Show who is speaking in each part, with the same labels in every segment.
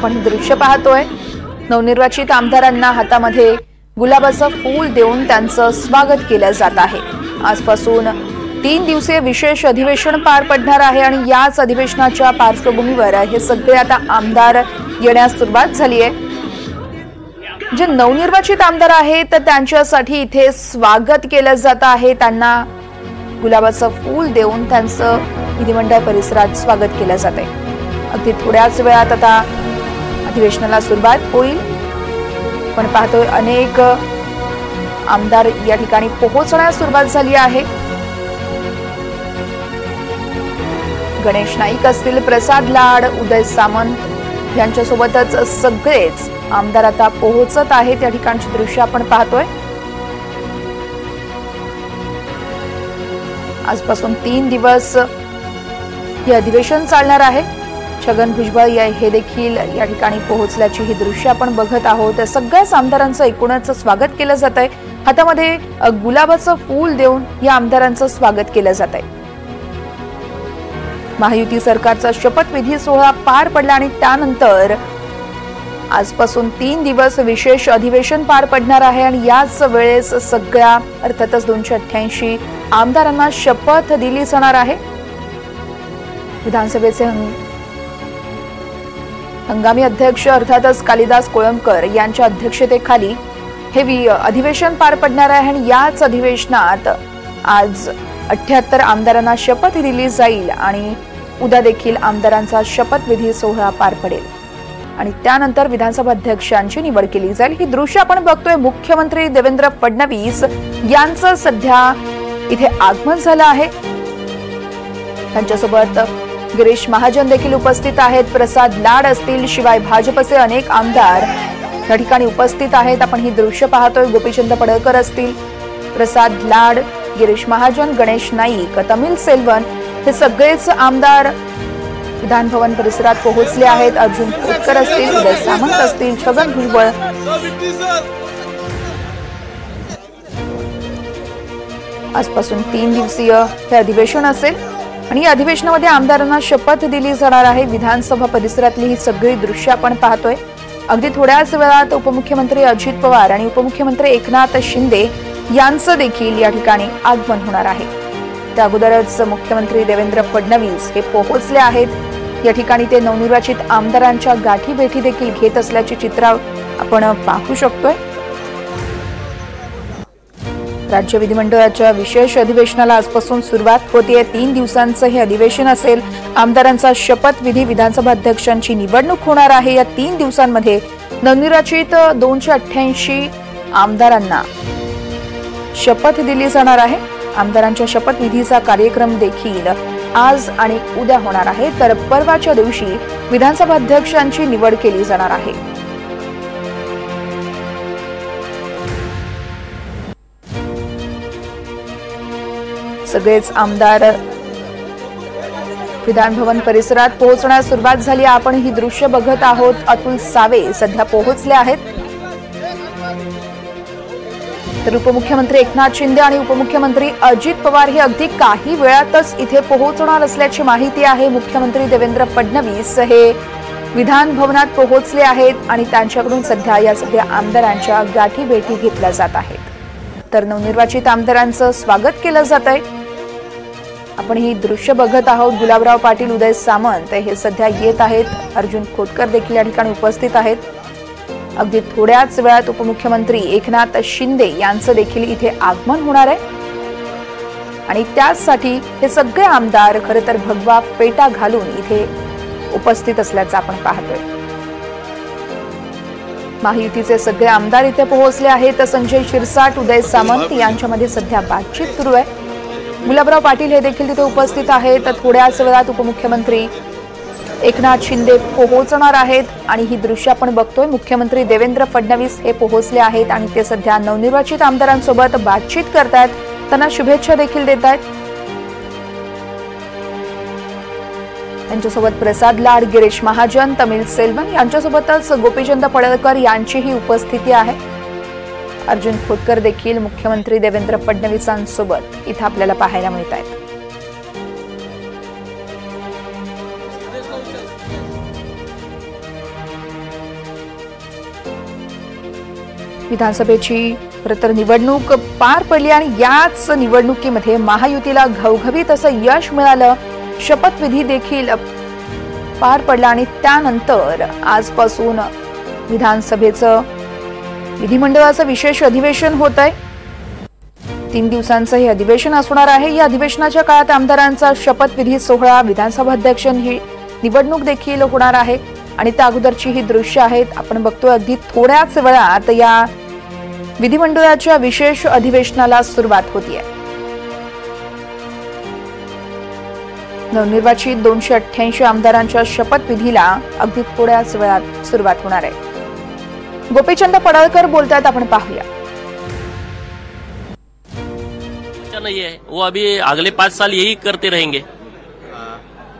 Speaker 1: आपण हे दृश्य पाहतोय। नवनिर्वाचित आमदारांना हातामध्ये गुलाबाचं फूल देऊन त्यांचं स्वागत केलं जात आहे। आजपासून 3 दिवसीय विशेष अधिवेशन पार पडणार आहे आणि याच अधिवेशनाच्या पार्श्वभूमीवर हे सगळे आता आमदार येण्यास सुरुवात झाली आहे। जे नवनिर्वाचित आमदार आहेत तर त्यांच्यासाठी इथे स्वागत केलं जात आहे। त्यांना गुलाबाचं फूल देऊन त्यांचं विधिमंडळ परिसरात स्वागत केलं जाते। अगदी थोड्याच वेळात आता अधिवेशनाला सुरुवात होईल। पण पाहतोय अनेक आमदार या ठिकाणी पोहोचण्यास सुरुवात झाली आहे। गणेश नाईक असतील, प्रसाद लाड, उदय सामंत यांच्यासोबतच सगळेच आमदार आता पोहोचत आहेत। या ठिकाणची दृश्य आपण पाहतोय। आजपासून 3 दिवस हे अधिवेशन चालणार आहे। छगन भुजबळ हे देखील या ठिकाणी पोहोचल्याची ही दृश्य आपण बघत आहोत। सगळ्याच आमदारांचं एकूणच स्वागत केलं जात आहे। हातामध्ये गुलाबाचं फूल देऊन या आमदारांचं स्वागत केलं जात आहे। महायुती सरकारचा शपथविधी सोहळा पार पडला आणि त्यानंतर आजपासून 3 दिवस विशेष अधिवेशन पार पडणार आहे आणि याच वेळेस सगळ्या अर्थातच 288 आमदारांना शपथ दिली जाणार आहे। विधानसभेचे हंगामी अध्यक्ष अर्थातच कालिदास कोळंबकर यांच्या अध्यक्षतेखाली हे अधिवेशन पार पडणार आहे आणि याच अधिवेशनात आज 78 आमदारांना शपथ दिली जाईल आणि उद्या देखील आमदारांचा शपथविधी सोहळा पार पडेल आणि त्यानंतर विधानसभा अध्यक्षांची निवड केली जाईल। ही दृश्य आपण बघतोय। मुख्यमंत्री देवेंद्र फडणवीस यांचं सध्या इथे आगमन झालं आहे। त्यांच्यासोबत गिरीश महाजन देखील उपस्थित आहेत, प्रसाद लाड असतील, शिवाय भाजपचे अनेक आमदार या ठिकाणी उपस्थित आहेत। आपण ही दृश्य पाहतोय। गोपीचंद पडळकर असतील, प्रसाद लाड, गिरीश महाजन, गणेश नाईक, तमिल सेल्वन हे सगळेच आमदार विधान भवन परिसरात पोहोचले आहेत। अर्जुन खोतकर असतील, उदय सामंत असतील, छगन भुजबळ आजपासून 3 दिवसीय हे अधिवेशन असेल आणि या अधिवेशनामध्ये आमदारांना शपथ दिली जाणार आहे। विधानसभा परिसरातली ही सगळी दृश्य आपण पाहतोय। अगदी थोड्याच वेळात उपमुख्यमंत्री अजित पवार आणि उपमुख्यमंत्री एकनाथ शिंदे यांचं देखील या ठिकाणी आगमन होणार आहे। त्या अगोदरच मुख्यमंत्री देवेंद्र फडणवीस हे पोहोचले आहेत। या ठिकाणी ते नवनिर्वाचित आमदारांच्या गाठी भेटी देखील घेत असल्याची चित्र आपण पाहू शकतोय। राज्य विधिमंडळाच्या विशेष अधिवेशनाला आजपासून सुरुवात होतीये। 3 दिवसांचं हे अधिवेशन असेल। आमदारांचा शपथविधी, विधानसभा अध्यक्षांची निवडणूक होणार आहे। या 3 दिवसांमध्ये नवनिर्वाचित 288 आमदारांना शपथ दिली जाणार आहे। आमदारांच्या शपथविधीचा कार्यक्रम देखील आज आणि उद्या होणार आहे, तर परवाच्या दिवशी विधानसभा अध्यक्षांची निवड केली जाणार आहे। सगळेच आमदार विधान भवन परिसरात पोहोचण्यास सुरुवात झाली। आपण ही दृश्य बघत आहोत। अतुल सावे सध्या पोहोचले आहेत, तर उपमुख्यमंत्री एकनाथ शिंदे आणि उपमुख्यमंत्री अजित पवार हे अगदी काही वेळातच इथे पोहोचणार असल्याची माहिती आहे। मुख्यमंत्री देवेंद्र फडणवीस हे विधान भवनात पोहोचले आहेत आणि त्यांच्याकडून सध्या या सगळ्या आमदारांच्या गाठी भेटी घेतल्या जात आहेत। तर नवनिर्वाचित आमदारांचं स्वागत केलं जात आहे। आपण ही दृश्य बघत आहोत। गुलाबराव पाटील, उदय सामंत हे सध्या येत आहेत। अर्जुन खोतकर देखील या ठिकाणी उपस्थित आहेत। अगदी थोड्याच वेळात उपमुख्यमंत्री एकनाथ शिंदे यांचं देखील इथे आगमन होणार आहे आणि त्यासाठी हे सगळे आमदार खरं तर भगवा फेटा घालून इथे उपस्थित असल्याचं आपण पाहतोय। महायुतीचे सगळे आमदार इथे पोहोचले आहेत। संजय शिरसाट, उदय सामंत यांच्यामध्ये सध्या बातचीत सुरू आहे। गुलाबराव पाटील हे देखील तिथे उपस्थित आहेत। थोड्याच वेळात उपमुख्यमंत्री एकनाथ शिंदे पोहोचणार आहेत आणि ही दृश्य आपण बघतोय। मुख्यमंत्री देवेंद्र फडणवीस हे पोहोचले आहेत आणि ते सध्या नवनिर्वाचित आमदारांसोबत बातचीत करतायत, त्यांना शुभेच्छा देखील देत आहेत। त्यांच्यासोबत प्रसाद लाड, गिरीश महाजन, तमिल सेल्वन यांच्यासोबतच गोपीचंद पडळकर यांचीही उपस्थिती आहे। अर्जुन खोतकर देखील मुख्यमंत्री देवेंद्र फडणवीसांसोबत इथे आपल्याला पाहायला मिळत आहेत। विधानसभेची खरंतर निवडणूक पार पडली आणि याच निवडणुकीमध्ये महायुतीला घवघवीत असं यश मिळालं. शपथविधी देखील पार पडला आणि त्यानंतर आजपासून विधानसभेचं विधिमंडळाचं विशेष अधिवेशन होत आहे. 3 दिवसांचं हे अधिवेशन असणार आहे. या अधिवेशनाच्या काळात आमदारांचा शपथविधी सोहळा, विधानसभा अध्यक्ष ही निवडणूक देखील होणार आहे आणि त्या अगोदरची ही दृश्य आहेत. आपण बघतोय अगदी थोड्याच वेळात या विधिमंडळाच्या विशेष अधिवेशनाला सुरुवात होतीये. नवनिर्वाचित 288 आमदारांच्या शपथविधीला अगदी थोड्याच वेळात सुरुवात होणार आहे. गोपीचंद पडळकर बोलतात, आपण पाहूया.
Speaker 2: नहीं है वो अभी अगले 5 साल यही करते रहेंगे.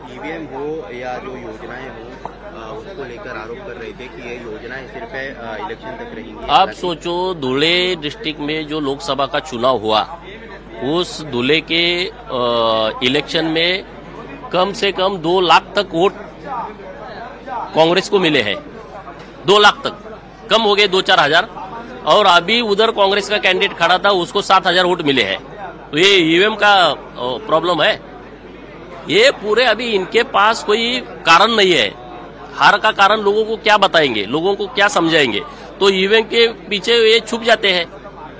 Speaker 3: ईवीएम हो या जो योजनाएं हो उसको लेकर आरोप कर रहे थे कि ये योजनाएं सिर्फ इलेक्शन तक रहेंगी.
Speaker 2: आप सोचो, धुले डिस्ट्रिक्ट में जो लोकसभा का चुनाव हुआ, उस धुले के इलेक्शन में कम से कम 2 लाख तक वोट कांग्रेस को मिले हैं. 2 लाख तक, कम हो गए 2-4 हजार. और अभी उधर कांग्रेस का कैंडिडेट खड़ा था, उसको 7,000 वोट मिले हैं. तो ये ईवीएम का प्रॉब्लम है. ये पूरे अभी इनके पास कोई कारण नहीं है. हार का कारण लोगों को क्या बताएंगे, लोगों को क्या समझाएंगे. तो ईवीएम के पीछे ये छुप जाते हैं.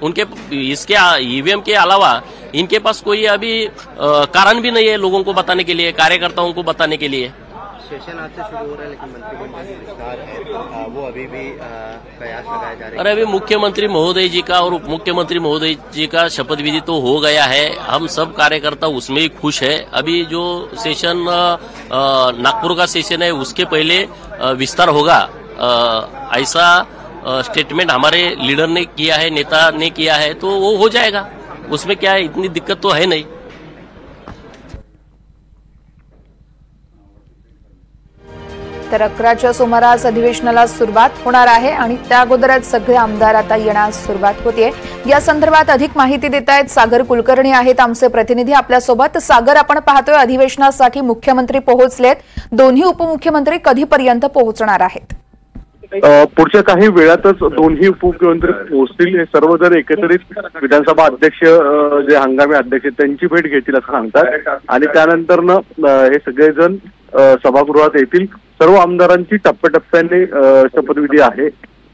Speaker 2: उनके इसके ईवीएम के अलावा इनके पास कोई अभी कारण भी नहीं है लोगों को बताने के लिए, कार्यकर्ताओं को बताने के लिए.
Speaker 3: सेशन आज से शुरू हो रहा है, लेकिन मंत्रिमंडल जो विस्तार है वो अभी भी प्रयास लगाए जा रहे हैं.
Speaker 2: अरे अभी मुख्यमंत्री महोदय जी का और उप मुख्यमंत्री महोदय जी का शपथ विधि तो हो गया है. हम सब कार्यकर्ता उसमें ही खुश है. अभी जो सेशन नागपुर का सेशन है उसके पहले विस्तार होगा, ऐसा स्टेटमेंट हमारे लीडर ने किया है, नेता ने किया है. तो वो हो जाएगा, उसमें क्या है, इतनी दिक्कत तो है नहीं.
Speaker 1: तर 11च्या सुमारास अधिवेशनाला सुरुवात होणार आहे आणि त्या अगोदरच सगळे आमदार आता येण्यास सुरुवात होते. या संदर्भात अधिक माहिती देत आहेत सागर कुलकर्णी आहेत आमचे प्रतिनिधी आपल्यासोबत. सागर, आपण पाहतोय अधिवेशनासाठी मुख्यमंत्री पोहोचलेत. दोन्ही उपमुख्यमंत्री कधीपर्यंत पोहोचणार आहेत?
Speaker 4: पुढच्या काही वेळातच दोन्ही उपमुख्यमंत्री पोहोचतील. हे सर्व जर एकत्रित विधानसभा अध्यक्ष जे हंगामी अध्यक्ष त्यांची भेट घेतील असं सांगतात आणि त्यानंतर हे सगळेजण सभागृहात येतील. सर्व आमदारांची टप्प्याटप्प्याने शपथविधी आहे.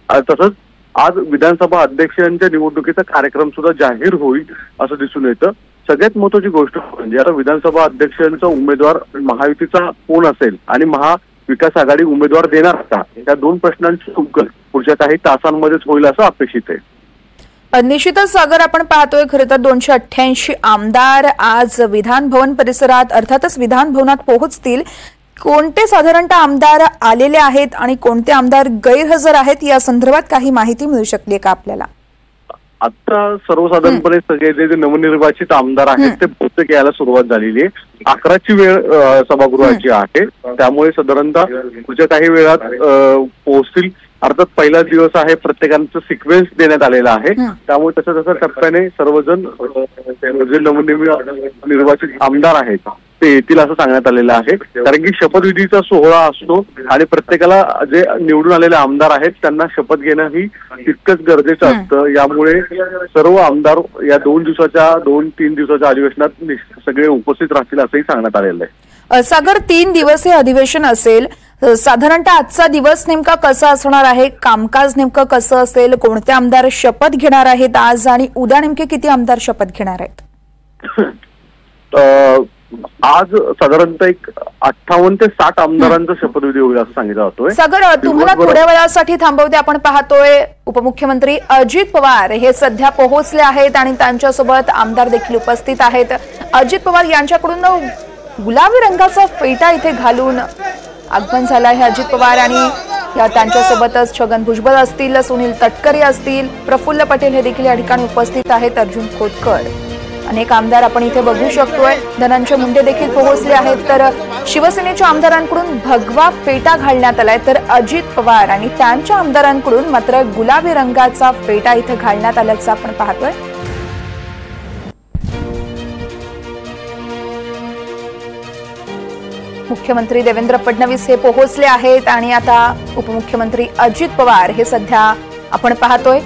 Speaker 4: तसंच आज विधानसभा अध्यक्षांच्या निवडणुकीचा कार्यक्रम सुद्धा जाहीर होईल असं दिसून येतं. सगळ्यात महत्वाची गोष्ट म्हणजे आता विधानसभा अध्यक्षांचा उमेदवार महायुतीचा कोण असेल आणि महाविकास आघाडी उमेदवार देणार का, या 2 प्रश्नांची उकल पुढच्या काही तासांमध्येच होईल असं अपेक्षित आहे.
Speaker 1: निश्चितच सागर, आपण पाहतोय खरं तर 288 आमदार आज विधान भवन परिसरात अर्थातच विधान भवनात पोहोचतील. कोणते साधारणतः आमदार आलेले आहेत आणि कोणते आमदार गैरहजर आहेत, या संदर्भात काही माहिती मिळू शकली का आपल्याला?
Speaker 4: आता सर्वसाधारणपणे सगळे जे नवनिर्वाचित आमदार आहेत ते बहुतेक यायला सुरुवात झालेली आहे. 11ची वेळ सभागृहाची आहे, त्यामुळे साधारणतः पुढच्या काही वेळात पोहोचतील. अर्थात पहिला दिवस आहे, प्रत्येकांचं सिक्वेन्स देण्यात आलेला आहे, त्यामुळे तसं टप्प्याने सर्वजण जे नवनिर्वाचित आमदार आहेत ते येतील असं सांगण्यात आलेलं आहे. कारण की शपथविधीचा सोहळा असतो आणि प्रत्येकाला जे निवडून आलेले आमदार आहेत त्यांना शपथ घेणं ही तितकंच गरजेचं असतं. यामुळे सर्व आमदार या 2-3 दिवसाच्या अधिवेशनात सगळे उपस्थित राहतील असंही सांगण्यात आलेलं आहे.
Speaker 1: सागर, 3 दिवसीय अधिवेशन असेल. साधारणतः आजचा दिवस नेमका कसा असणार आहे? कामकाज नेमकं कसं असेल? कोणते आमदार शपथ घेणार आहेत आज आणि उद्या नेमके किती आमदार शपथ घेणार आहेत?
Speaker 4: आज साधारणतः 58 ते 60 आमदारांचा शपथविधी होईल असं सांगितलं जातोय.
Speaker 1: सागर, तुम्हाला थोड्या वेळासाठी थांबवते. आपण पाहतोय उपमुख्यमंत्री अजित पवार हे सध्या पोहोचले आहेत आणि त्यांच्यासोबत आमदार देखील उपस्थित आहेत. अजित पवार यांच्याकडून गुलाबी रंगाचा फेटा इथे घालून आगमन झालं आहे अजित पवार आणि त्यांच्यासोबतच छगन भुजबळ असतील, सुनील तटकरे असतील, प्रफुल्ल पटेल हे देखील या ठिकाणी उपस्थित आहेत, अर्जुन खोतकर, अनेक आमदार आपण इथे बघू शकतोय. धनंजय मुंडे देखील पोहोचले आहेत. तर शिवसेनेच्या आमदारांकडून भगवा फेटा घालण्यात आलाय, तर अजित पवार आणि त्यांच्या आमदारांकडून मात्र गुलाबी रंगाचा फेटा इथे घालण्यात आल्याचं आपण पाहतोय. मुख्यमंत्री देवेंद्र फडणवीस हे पोहोचले आहेत आणि आता उपमुख्यमंत्री अजित पवार हे सध्या आपण पाहतोय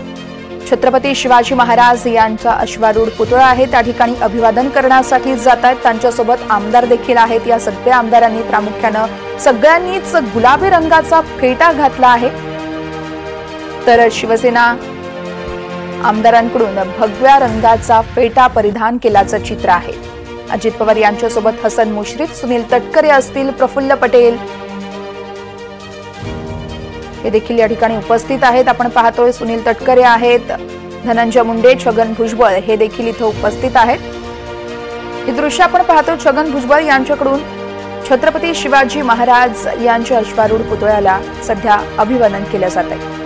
Speaker 1: छत्रपती शिवाजी महाराज यांचा अश्वारूढ पुतळा आहे त्या ठिकाणी अभिवादन करण्यासाठी जात आहेत। त्यांच्यासोबत आमदार देखील आहेत। या सगळ्या आमदारांनी प्रामुख्यानं सगळ्यांनीच गुलाबी रंगाचा फेटा घातला आहे। तर शिवसेना आमदारांकडून भगव्या रंगाचा फेटा परिधान केल्याचं चित्र आहे। अजित पवार यांच्यासोबत हसन मुश्रीफ, सुनील तटकरे असतील, प्रफुल्ल पटेल हे देखील या ठिकाणी उपस्थित आहेत। आपण पाहतोय सुनील तटकरे आहेत, धनंजय मुंडे, छगन भुजबळ हे देखील इथे उपस्थित आहेत। हे दृश्य आपण पाहतो छगन भुजबळ यांच्याकडून छत्रपती शिवाजी महाराज यांच्या अश्वारूढ पुतळ्याला सध्या अभिवादन केलं जात आहे।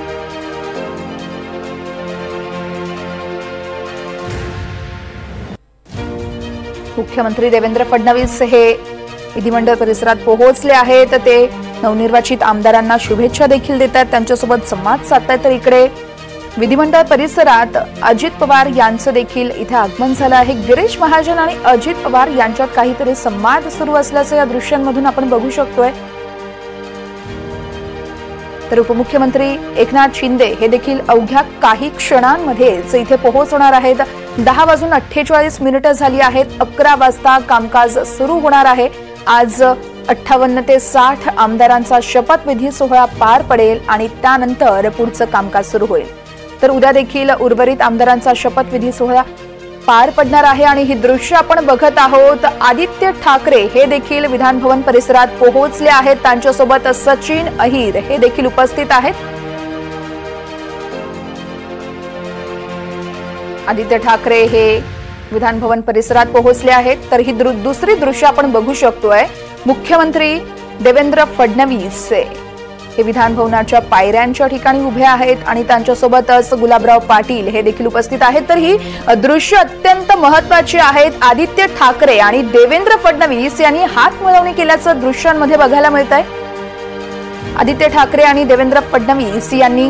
Speaker 1: मुख्यमंत्री देवेंद्र फडणवीस हे विधिमंडळ परिसरात पोहोचले आहेत। ते नवनिर्वाचित आमदारांना शुभेच्छा देखील देत आहेत, त्यांच्यासोबत संवाद साधतायत। तर इकडे विधिमंडळ परिसरात अजित पवार यांचं देखील इथे आगमन झालं आहे। गिरीश महाजन आणि अजित पवार यांच्यात काहीतरी संवाद सुरू असल्याचं या दृश्यांमधून आपण बघू शकतोय। तर उपमुख्यमंत्री एकनाथ शिंदे हे देखील अवघ्या काही क्षणांमध्येच इथे पोहोचणार आहेत। 10:48 झाली आहेत। 11 वाजता कामकाज सुरू होणार आहे। आज 58 ते 60 आमदारांचा शपथविधी सोहळा पार पडेल आणि त्यानंतर पुढचं कामकाज सुरू होईल। तर उद्या देखील उर्वरित आमदारांचा शपथविधी सोहळा पार पडणार आहे आणि ही दृश्य आपण बघत आहोत। आदित्य ठाकरे हे देखील विधान भवन परिसरात पोहोचले आहेत। त्यांच्यासोबत सचिन अहिर हे देखील उपस्थित आहेत। आदित्य ठाकरे हे विधान भवन परिसरात पोहोचले आहेत। तर ही दुसरी दृश्य आपण बघू शकतोय। मुख्यमंत्री देवेंद्र फडणवीस हे विधान भवनाच्या पायऱ्यांच्या ठिकाणी उभे आहेत आणि त्यांच्यासोबतच गुलाबराव पाटील हे देखील उपस्थित आहेत। तर ही दृश्य अत्यंत महत्त्वाची आहेत। आदित्य ठाकरे आणि देवेंद्र फडणवीस यांनी हात मिळवणी केल्याचं दृश्यांमध्ये बघायला मिळत आहे। आदित्य ठाकरे आणि देवेंद्र फडणवीस यांनी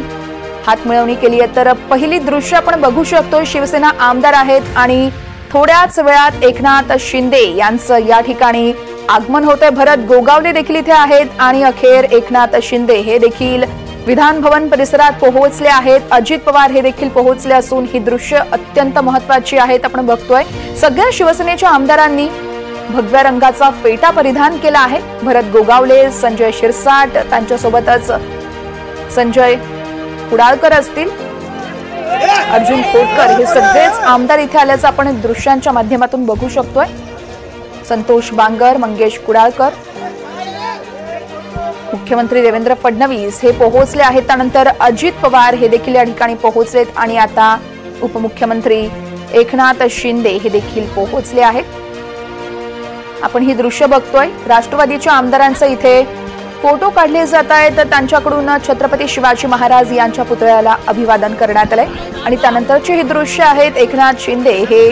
Speaker 1: हात मिळवणी केली आहे। तर पहिली दृश्य आपण बघू शकतो, शिवसेना आमदार आहेत आणि थोड्याच वेळात एकनाथ शिंदे यांचं या ठिकाणी आगमन होतंय। भरत गोगावले देखील इथे आहेत आणि अखेर एकनाथ शिंदे हे देखील विधान भवन परिसरात पोहोचले आहेत। अजित पवार हे देखील पोहोचले असून ही दृश्य अत्यंत महत्त्वाची आहेत। आपण बघतोय सगळ्या शिवसेनेच्या आमदारांनी भगव्या रंगाचा फेटा परिधान केला आहे। भरत गोगावले, संजय शिरसाट, त्यांच्यासोबतच संजय कुडाळकर असतील, अर्जुन खोतकर हे सगळेच आमदार इथे आल्याचं आपण दृश्यांच्या माध्यमातून बघू शकतोय। संतोष बांगर, मंगेश कुडाळकर, मुख्यमंत्री देवेंद्र फडणवीस हे पोहोचले आहेत। त्यानंतर अजित पवार हे देखील या ठिकाणी पोहोचलेत आणि आता उपमुख्यमंत्री एकनाथ शिंदे हे देखील पोहोचले आहेत। आपण ही दृश्य बघतोय। राष्ट्रवादीच्या आमदारांचे इथे फोटो काढले जात आहेत। त्यांच्याकडून छत्रपती शिवाजी महाराज यांच्या पुतळ्याला अभिवादन करण्यात आलंय आणि त्यानंतरची ही दृश्य आहेत। एकनाथ शिंदे हे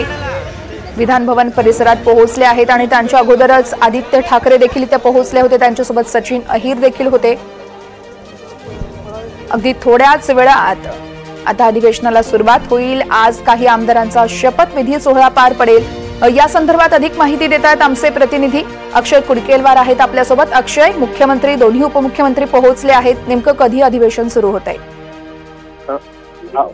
Speaker 1: विधान भवन परिसरात पोहोचले आहेत आणि त्यांच्या अगोदरच आदित्य ठाकरे देखील इथे पोहोचले होते। त्यांच्यासोबत सचिन अहिर देखील होते। अगदी थोड्याच वेळात आता अधिवेशनाला सुरुवात होईल। आज काही आमदारांचा शपथविधी सोहळा पार पडेल। या संदर्भात अधिक माहिती देत आहेत आमचे प्रतिनिधी अक्षय कुडकेलवार आहेत आपल्यासोबत। अक्षय, मुख्यमंत्री दोन्ही उपमुख्यमंत्री पोहोचले आहेत, नेमकं कधी अधिवेशन सुरू होत आहे?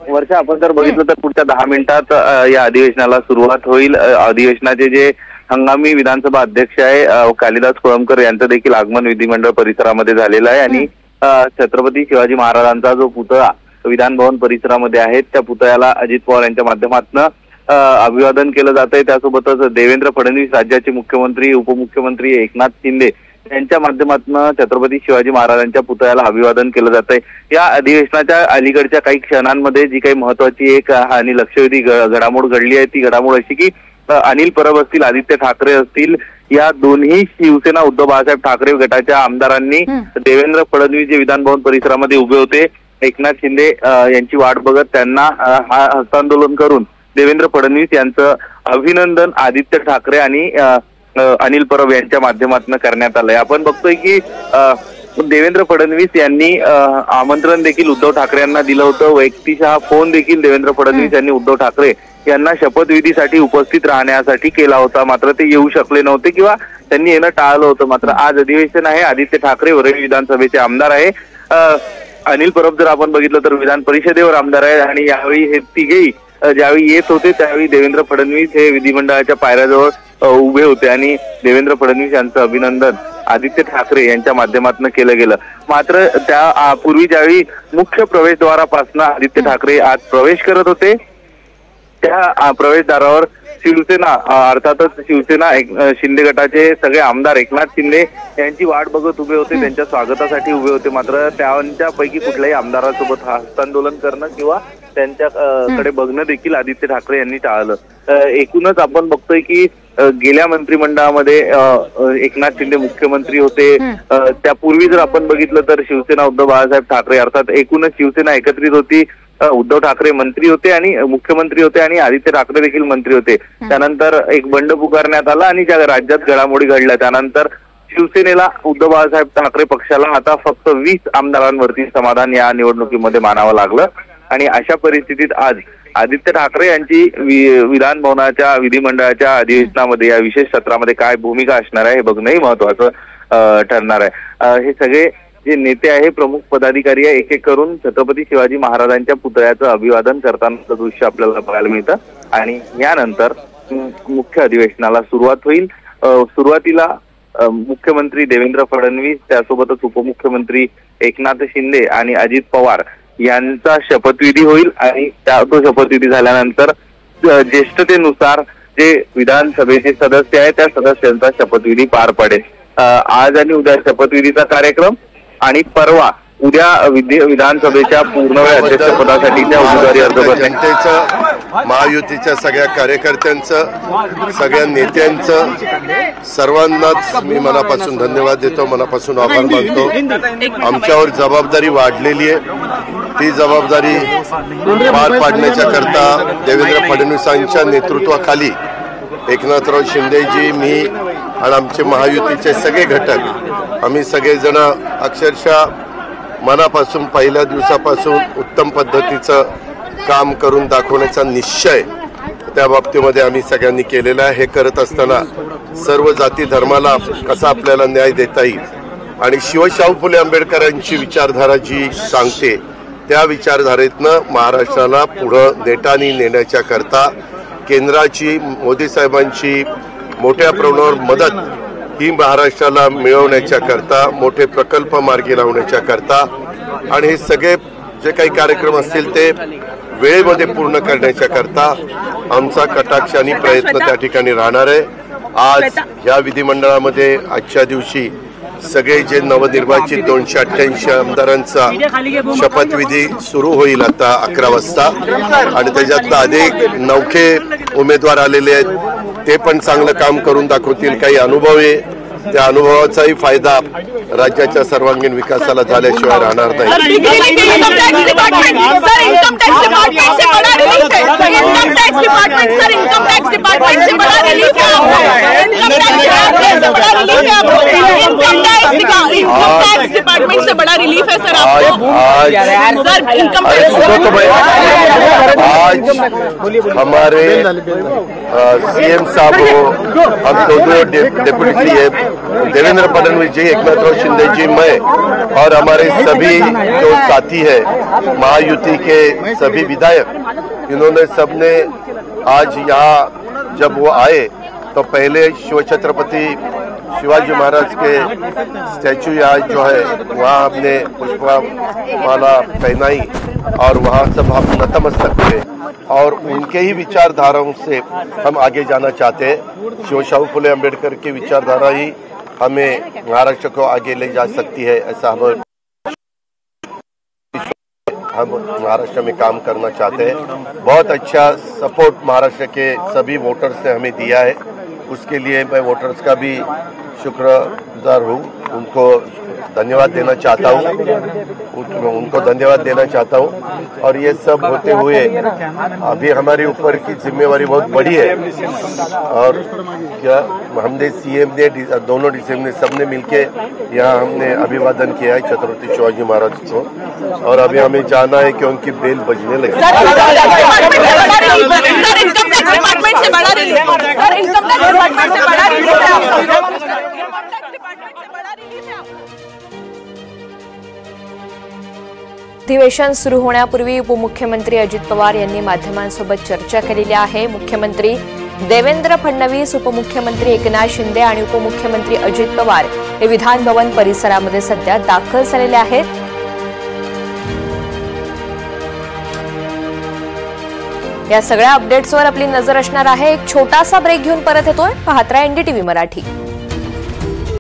Speaker 5: वर्षा, आपण जर बघितलं तर पुढच्या 10 मिनिटात या अधिवेशनाला सुरुवात होईल। अधिवेशनाचे जे हंगामी विधानसभा अध्यक्ष आहे कालिदास कोळंबकर यांचं देखील आगमन विधिमंडळ परिसरामध्ये झालेलं आहे आणि छत्रपती शिवाजी महाराजांचा जो पुतळा विधान भवन परिसरामध्ये आहे त्या पुतळ्याला अजित पवार यांच्या माध्यमातून अभिवादन केलं जात आहे। त्यासोबतच देवेंद्र फडणवीस राज्याचे मुख्यमंत्री, उपमुख्यमंत्री एकनाथ शिंदे यांच्या माध्यमातून छत्रपती शिवाजी महाराजांच्या पुतळ्याला अभिवादन केलं जात आहे। या अधिवेशनाच्या अलीकडच्या काही क्षणांमध्ये जी काही महत्वाची एक आणि लक्षवेधी घडामोड घडली आहे ती घडामोड अशी की अनिल परब असतील, आदित्य ठाकरे असतील, या दोन्ही शिवसेना उद्धव बाळासाहेब ठाकरे गटाच्या आमदारांनी देवेंद्र फडणवीस जे विधान भवन परिसरामध्ये उभे होते एकनाथ शिंदे यांची वाट बघत त्यांना हस्तांदोलन करून देवेंद्र फडणवीस यांचं अभिनंदन आदित्य ठाकरे आणि अनिल परब यांच्या माध्यमातून करण्यात आलंय। आपण बघतोय की देवेंद्र फडणवीस यांनी आमंत्रण देखील उद्धव ठाकरे यांना दिलं होतं। व्यक्तिशः फोन देखील देवेंद्र फडणवीस यांनी उद्धव ठाकरे यांना शपथविधीसाठी उपस्थित राहण्यासाठी केला होता, मात्र ते येऊ शकले नव्हते किंवा त्यांनी येणं टाळलं होतं। मात्र आज अधिवेशन आहे, आदित्य ठाकरे वरळी विधानसभेचे आमदार आहे, अनिल परब जर आपण बघितलं तर विधान परिषदेवर आमदार आहेत आणि यावेळी हे तिघेही ज्यावेळी येत होते त्यावेळी देवेंद्र फडणवीस हे विधिमंडळाच्या पायऱ्याजवळ उभे होते आणि देवेंद्र फडणवीस यांचं अभिनंदन आदित्य ठाकरे यांच्या माध्यमातून केलं गेलं। मात्र त्या पूर्वी ज्यावेळी मुख्य प्रवेशद्वारापासून आदित्य ठाकरे आज प्रवेश करत होते त्या प्रवेशद्वारावर शिवसेना अर्थातच शिवसेना शिंदे गटाचे सगळे आमदार एकनाथ शिंदे यांची वाट बघत उभे होते, त्यांच्या स्वागतासाठी उभे होते। मात्र त्यांच्यापैकी कुठल्याही आमदारासोबत हस्तांदोलन करणं किंवा त्यांच्याकडे बघणं देखील आदित्य ठाकरे यांनी टाळलं। एकूणच आपण बघतोय की गेल्या मंत्रिमंडळामध्ये एकनाथ शिंदे मुख्यमंत्री होते, त्यापूर्वी जर आपण बघितलं तर शिवसेना उद्धव बाळासाहेब ठाकरे अर्थात एकूणच शिवसेना एकत्रित होती। उद्धव ठाकरे मंत्री होते आणि मुख्यमंत्री होते आणि आदित्य ठाकरे देखील मंत्री होते। त्यानंतर एक बंड पुकारण्यात आला आणि ज्या राज्यात घडामोडी घडल्या त्यानंतर शिवसेनेला उद्धव बाळासाहेब ठाकरे पक्षाला आता फक्त 20 आमदारांवरती समाधान या निवडणुकीमध्ये मानावं लागलं आणि अशा परिस्थितीत आज आदित्य ठाकरे यांची विधानभवनाच्या विधिमंडळाच्या अधिवेशनामध्ये या विशेष सत्रामध्ये काय भूमिका असणार आहे हे बघणंही महत्वाचं ठरणार आहे। हे सगळे जे नेते आहे प्रमुख पदाधिकारी आहे एक एक करून छत्रपती शिवाजी महाराजांच्या पुतळ्याचं अभिवादन करतानाचं दृश्य आपल्याला बघायला मिळतं आणि यानंतर मुख्य अधिवेशनाला सुरुवात होईल। सुरुवातीला मुख्यमंत्री देवेंद्र फडणवीस त्यासोबतच उपमुख्यमंत्री एकनाथ शिंदे आणि अजित पवार यांचा शपथविधी होईल आणि तो शपथविधी झाल्यानंतर ज्येष्ठतेनुसार जे विधानसभेचे सदस्य आहेत त्या सदस्यांचा शपथविधी पार पडेल। आज आणि उद्या शपथविधीचा कार्यक्रम आणि परवा उद्या विधानसभेच्या पूर्णवेळ अध्यक्षपदासाठीच्या उमेदवारी अर्ज
Speaker 6: जनतेचं महायुतीच्या सगळ्या कार्यकर्त्यांचं सगळ्या नेत्यांचं सर्वांनाच मी मनापासून धन्यवाद देतो, मनापासून आभार मानतो। आमच्यावर जबाबदारी वाढलेली आहे, ती जबाबदारी पार पाडण्याच्या करता देवेंद्र फडणवीसांच्या नेतृत्वाखाली एकनाथराव शिंदेजी मी आणि आमचे महायुतीचे सगळे घटक आम्ही सगळेजण अक्षरशः मनापासून पहिल्या दिवसापासून उत्तम पद्धतीचं काम करून दाखवण्याचा निश्चय त्या बाबतीमध्ये आम्ही सगळ्यांनी केलेला आहे। हे करत असताना सर्व जाती धर्माला कसा आपल्याला न्याय देता येईल आणि शिवशाहू फुले आंबेडकरांची विचारधारा जी सांगते त्या विचारधारेतनं महाराष्ट्राला पुढं नेटाने नेण्याच्या करता केंद्राची मोदी साहेबांची मोठ्या प्रमाणावर मदत ही महाराष्ट्राला मिळवण्याच्या करता मोठे प्रकल्प मार्गी लावण्याच्या करता आणि हे सगळे जे काही कार्यक्रम असतील ते वेळेमध्ये पूर्ण करण्याच्या करता आमचा कटाक्ष आणि प्रयत्न त्या ठिकाणी राहणार आहे। आज या विधिमंडळामध्ये आजच्या दिवशी सगळे जे नवनिर्वाचित 288 आमदारांचा शपथविधी सुरू होईल आता 11 वाजता आणि त्याच्यात अनेक नौखे उमेदवार आलेले आहेत, ते पण चांगलं काम करून दाखवतील। काही अनुभव आहे, त्या अनुभवाचाही फायदा राज्याच्या सर्वांगीण विकासाला झाल्याशिवाय राहणार नाही।
Speaker 7: डिपार्टमेंट से बड़ा रिलीफ है सर
Speaker 6: आज हमारे सीएम साहब हो, हम दोनों डिप्टी सीएम देवेंद्र फडणवीस जी, एकनाथराव शिंदे जी, मैं और हमारे सभी जो साथी है महायुति के सभी विधायक, इन्होंने सबने आज यहाँ जब वो आए तो पहले शिव छत्रपति शिवाजी महाराज के स्टैचू यहाँ जो है वहाँ हमने पुष्पमाला पहनाई और वहाँ सब हम नतमस्तक हुए और उनके ही विचारधाराओं से हम आगे जाना चाहते हैं। शिवशाहू फुले अम्बेडकर की विचारधारा ही हमें महाराष्ट्र को आगे ले जा सकती है, ऐसा हम महाराष्ट्र में काम करना चाहते हैं। बहुत अच्छा सपोर्ट महाराष्ट्र के सभी वोटर्स ने हमें दिया है, उसके लिए मैं वोटर्स का भी शुक्रगुजार हूँ, उनको धन्यवाद देना चाहता हूँ। और ये सब होते हुए अभी हमारे ऊपर की जिम्मेवारी बहुत बड़ी है और क्या हमने सीएम ने दोनों डीसीएम ने सबने मिलके यहाँ हमने अभिवादन किया है छत्रपति शिवाजी महाराज को और अभी हमें जाना है कि उनकी बेल बजने लगी।
Speaker 8: अधिवेशन सुरू होण्यापूर्वी उपमुख्यमंत्री अजित पवार यांनी माध्यमांसोबत चर्चा केलेली आहे। मुख्यमंत्री देवेंद्र फडणवीस, उपमुख्यमंत्री एकनाथ शिंदे आणि उपमुख्यमंत्री अजित पवार हे विधान भवन परिसरामध्ये सध्या दाखल झालेले आहेत। या सगळ्या अपडेट्सवर आपली नजर असणार आहे। एक छोटासा ब्रेक घेऊन परत येतोय। पाहत राहा NDTV मराठी।